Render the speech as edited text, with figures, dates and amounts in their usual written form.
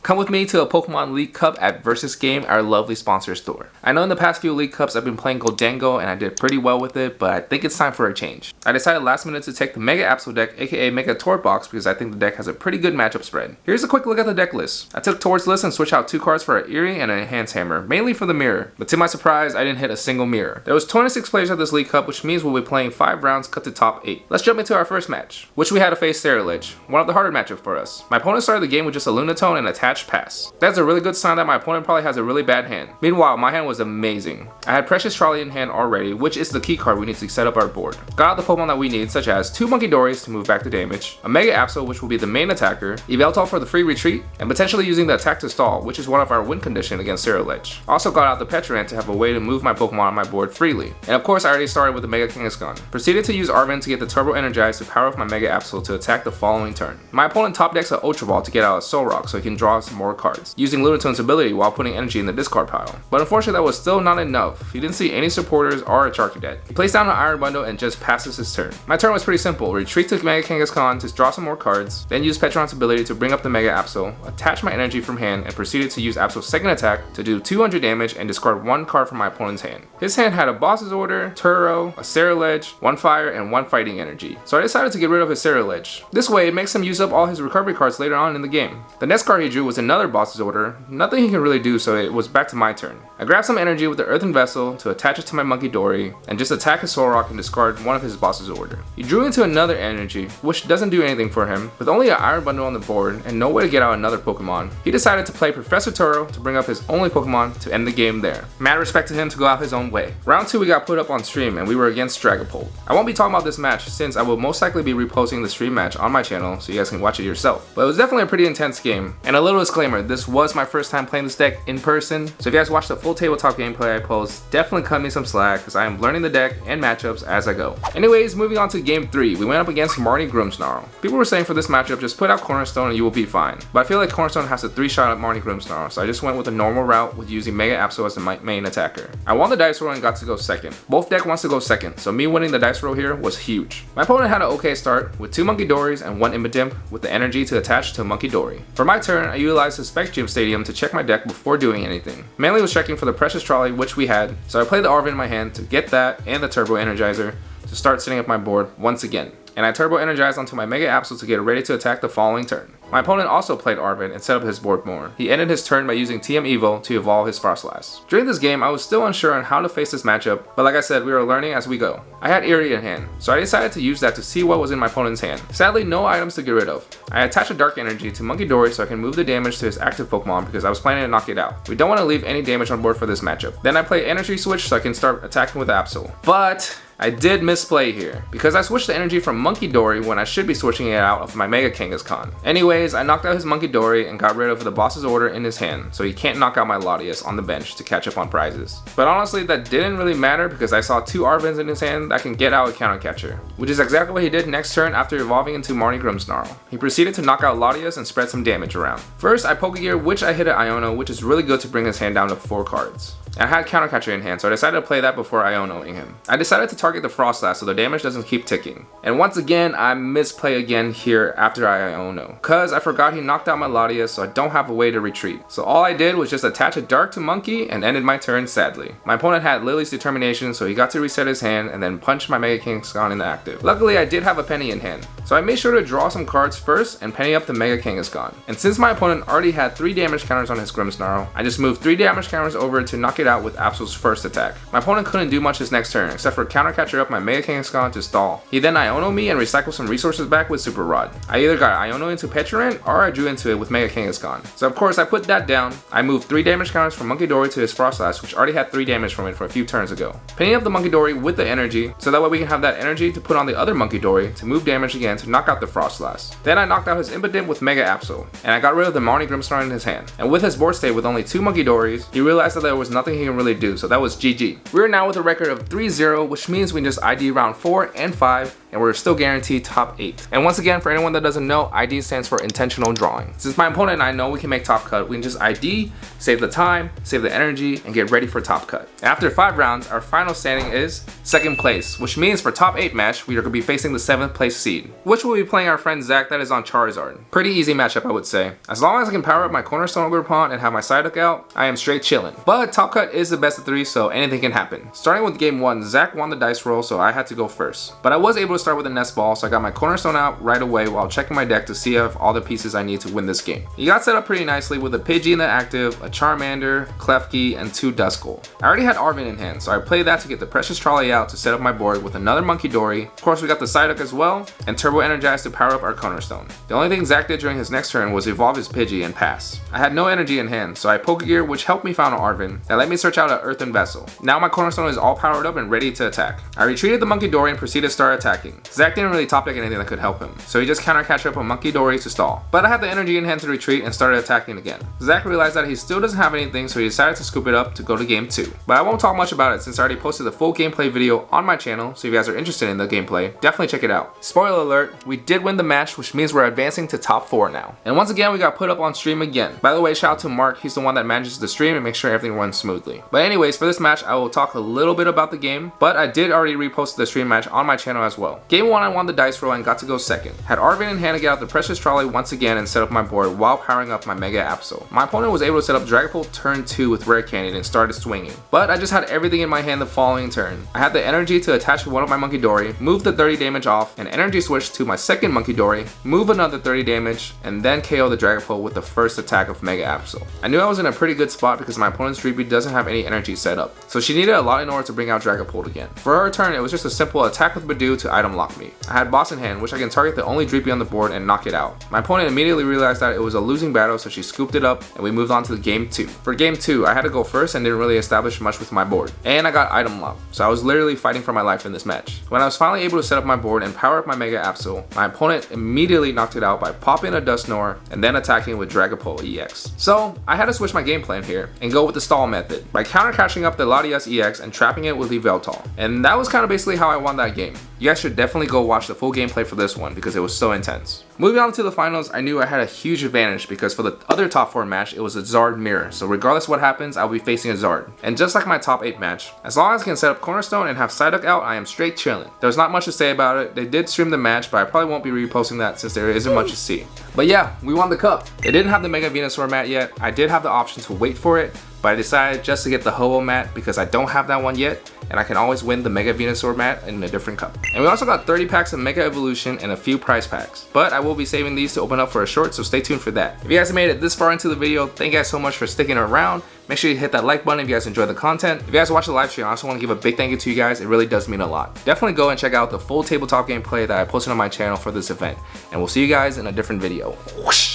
Come with me to a Pokemon League Cup at BINDRZ Game, our lovely sponsor store. I know in the past few League Cups I've been playing Goldengo and I did pretty well with it, but I think it's time for a change. I decided last minute to take the Mega Absol deck, aka Mega Tort box, because I think the deck has a pretty good matchup spread. Here's a quick look at the deck list. I took Tort's list and switched out 2 cards for an Eerie and an Enhanced Hammer, mainly for the mirror, but to my surprise I didn't hit a single mirror. There was 26 players at this League Cup, which means we'll be playing 5 rounds cut to top 8. Let's jump into our first match, which we had to face Ceruledge, one of the harder matchups for us. My opponent started the game with just a Lunatone and attached pass. That's a really good sign that my opponent probably has a really bad hand. Meanwhile, my hand was amazing. I had Precious Trolley in hand already, which is the key card we need to set up our board. Got out the Pokemon that we need, such as 2 Munkidorys to move back the damage, a Mega Absol, which will be the main attacker, Yveltal for the free retreat, and potentially using the attack to stall, which is one of our win condition against Ceruledge. Also got out the Petrant to have a way to move my Pokemon on my board freely. And of course I already started with the Mega Kangaskhan. Proceeded to use Arven to get the Turbo Energized to power up my Mega Absol to attack the following turn. My opponent top decks an Ultra Ball to get out a Solrock so he can draw some more cards, using Lunatone's ability while putting energy in the discard pile. But unfortunately that was still not enough. He didn't see any supporters or a Charcadet. He placed down an Iron Bundle and just passes his turn. My turn was pretty simple. Retreat to Mega Kangaskhan to draw some more cards, then use Petrant's ability to bring up the Mega Absol, attach my energy from hand, and proceeded to use Absol's second attack to do 200 damage and discard 1 card from my opponent's hand. His hand had a Boss's Order, Turo, a Ceruledge, 1 Fire, and 1 Fighting Energy. So I decided to get rid of his Ceruledge. This way it makes him use up all his recovery cards later on in the game. The next card he drew was another Boss's Order. Nothing he can really do, so it was back to my turn. I grabbed some energy with the Earthen Vessel to attach it to my Munkidori and just attack his Solrock and discard one of his Boss's Order. He drew into another energy, which doesn't do anything for him. With only an Iron Bundle on the board and no way to get out another Pokemon, he decided to play Professor Turo to bring up his only Pokemon to end the game there. Mad respect to him to go out his own way. Round 2 we got put up on stream and we were against Dragapult. I won't be talking about this match since I will most likely be reposting the stream match on my channel so you guys can watch it yourself. But it was definitely a pretty intense game. And a little disclaimer, this was my first time playing this deck in person, so if you guys watch the full tabletop gameplay I post, definitely cut me some slack because I am learning the deck and matchups as I go. Anyways, moving on to game 3, we went up against Marnie Grimmsnarl. People were saying for this matchup just put out Cornerstone and you will be fine, but I feel like Cornerstone has a 3-shot at Marnie Grimmsnarl, so I just went with a normal route with using Mega Absol as the main attacker. I won the dice roll and got to go second. Both deck wants to go second, so me winning the dice roll here was huge. My opponent had an okay start with 2 Munkidorys and 1 Impidimp with the energy to attach to a Munkidori. For my turn, I utilized the Spec Gym Stadium to check my deck before doing anything. Mainly was checking for the Precious Trolley, which we had, so I played the Arven in my hand to get that and the Turbo Energizer to start setting up my board once again. And I Turbo Energized onto my Mega Absol to get ready to attack the following turn. My opponent also played Arven and set up his board more. He ended his turn by using TM Evo to evolve his Frostlass. During this game, I was still unsure on how to face this matchup, but like I said, we were learning as we go. I had Eerie in hand, so I decided to use that to see what was in my opponent's hand. Sadly, no items to get rid of. I attached a Dark Energy to Munkidori so I can move the damage to his active Pokemon because I was planning to knock it out. We don't want to leave any damage on board for this matchup. Then I play Energy Switch so I can start attacking with Absol. But I did misplay here, because I switched the energy from Munkidori when I should be switching it out of my Mega Kangaskhan. Anyways, I knocked out his Munkidori and got rid of the Boss's Order in his hand, so he can't knock out my Latias on the bench to catch up on prizes. But honestly, that didn't really matter because I saw 2 Arvens in his hand that can get out a Counter Catcher, which is exactly what he did next turn after evolving into Marnie Grimmsnarl. He proceeded to knock out Latias and spread some damage around. First, I Pokegear, which I hit an Iono, which is really good to bring his hand down to 4 cards. I had Counter Catcher in hand, so I decided to play that before Ionoing him. I decided to target the Frostlass so the damage doesn't keep ticking. And once again, I misplay again here after Iono, cause I forgot he knocked out my Latias, so I don't have a way to retreat. So all I did was just attach a Dark to Monkey and ended my turn sadly. My opponent had Lily's Determination, so he got to reset his hand and then punch my Mega Kangaskhan in the active. Luckily, I did have a Penny in hand, so I made sure to draw some cards first and penny up the Mega Kangaskhan. And since my opponent already had 3 damage counters on his Grimmsnarl, I just moved 3 damage counters over to knock it out with Absol's first attack. My opponent couldn't do much his next turn, except for Counter Catcher up my Mega Kangaskhan to stall. He then Iono me and recycled some resources back with Super Rod. I either got Iono into Petrant or I drew into it with Mega Kangaskhan. So of course I put that down. I moved 3 damage counters from Munkidori to his Frostlass, which already had 3 damage from it for a few turns ago. Pinning up the Munkidori with the energy, so that way we can have that energy to put on the other Munkidori to move damage again to knock out the Frostlass. Then I knocked out his Impidimp with Mega Absol, and I got rid of the Marnie Grimmsnarl in his hand. And with his board state with only 2 Munkidoris, he realized that there was nothing nothing he can really do, so that was GG. We're now with a record of 3-0, which means we can just ID round 4 and 5, and we're still guaranteed top 8. And once again, for anyone that doesn't know, ID stands for intentional drawing. Since my opponent and I know we can make top cut, we can just ID, save the time, save the energy, and get ready for top cut. After 5 rounds, our final standing is 2nd place, which means for top 8 match, we are going to be facing the 7th place seed, which will be playing our friend Zach that is on Charizard. Pretty easy matchup, I would say. As long as I can power up my Cornerstone Ogre Pawn and have my Psyduck out, I am straight chilling. But top cut is the best of 3, so anything can happen. Starting with game 1, Zach won the dice roll, so I had to go first. But I was able to start with a nest ball, so I got my Cornerstone out right away while checking my deck to see if all the pieces I need to win this game. He got set up pretty nicely with a Pidgey in the active, a Charmander, Klefki, and 2 Duskull. I already had Arven in hand, so I played that to get the Precious Trolley out to set up my board with another Monkey Dory. Of course, we got the Psyduck as well, and Turbo Energize to power up our Cornerstone. The only thing Zach did during his next turn was evolve his Pidgey and pass. I had no energy in hand, so I Pokegear, which helped me find an Arven that let me search out an Earthen Vessel. Now my Cornerstone is all powered up and ready to attack. I retreated the Monkey Dory and proceeded to start attacking. Zach didn't really top deck anything that could help him, so he just counter catch up on Monkey Dory to stall. But I had the energy in hand to retreat and started attacking again. Zach realized that he still doesn't have anything, so he decided to scoop it up to go to game 2. But I won't talk much about it since I already posted the full gameplay video on my channel, so if you guys are interested in the gameplay, definitely check it out. Spoiler alert, we did win the match, which means we're advancing to top 4 now. And once again, we got put up on stream again. By the way, shout out to Mark, he's the one that manages the stream and makes sure everything runs smoothly. But anyways, for this match, I will talk a little bit about the game, but I did already repost the stream match on my channel as well. Game 1, I won the dice roll and got to go second. Had Arven in hand to get out the Precious Trolley once again and set up my board while powering up my Mega Absol. My opponent was able to set up Dragapult turn 2 with Rare Candy and started swinging. But I just had everything in my hand the following turn. I had the energy to attach to one of my Monkey Dory, move the 30 damage off, and energy switch to my second Monkey Dory, move another 30 damage, and then KO the Dragapult with the first attack of Mega Absol. I knew I was in a pretty good spot because my opponent's Dreepy doesn't have any energy set up, so she needed a lot in order to bring out Dragapult again. For her turn, it was just a simple attack with Badoo to item lock me. I had Boss in hand, which I can target the only Dreepy on the board and knock it out. My opponent immediately realized that it was a losing battle, so she scooped it up and we moved on to game 2. For game 2, I had to go first and didn't really establish much with my board. And I got item lock, so I was literally fighting for my life in this match. When I was finally able to set up my board and power up my Mega Absol, my opponent immediately knocked it out by popping a Dusknoir and then attacking with Dragapult EX. So I had to switch my game plan here and go with the stall method by counter catching up the Latias EX and trapping it with Yveltal. And that was kind of basically how I won that game. You guys should definitely go watch the full gameplay for this one because it was so intense. Moving on to the finals, I knew I had a huge advantage because for the other top 4 match, it was a Zard mirror. So regardless what happens, I'll be facing a Zard. And just like my top 8 match, as long as I can set up Cornerstone and have Psyduck out, I am straight chilling. There's not much to say about it. They did stream the match, but I probably won't be reposting that since there isn't much to see. But yeah, we won the cup. They didn't have the Mega Venusaur mat yet. I did have the option to wait for it, but I decided just to get the Ho-Oh mat because I don't have that one yet, and I can always win the Mega Venusaur mat in a different cup. And we also got 30 packs of Mega Evolution and a few prize packs, but I will be saving these to open up for a short, so stay tuned for that. If you guys made it this far into the video, thank you guys so much for sticking around. Make sure you hit that like button if you guys enjoy the content. If you guys watch the live stream, I also want to give a big thank you to you guys. It really does mean a lot. Definitely go and check out the full tabletop gameplay that I posted on my channel for this event, and we'll see you guys in a different video. Whoosh.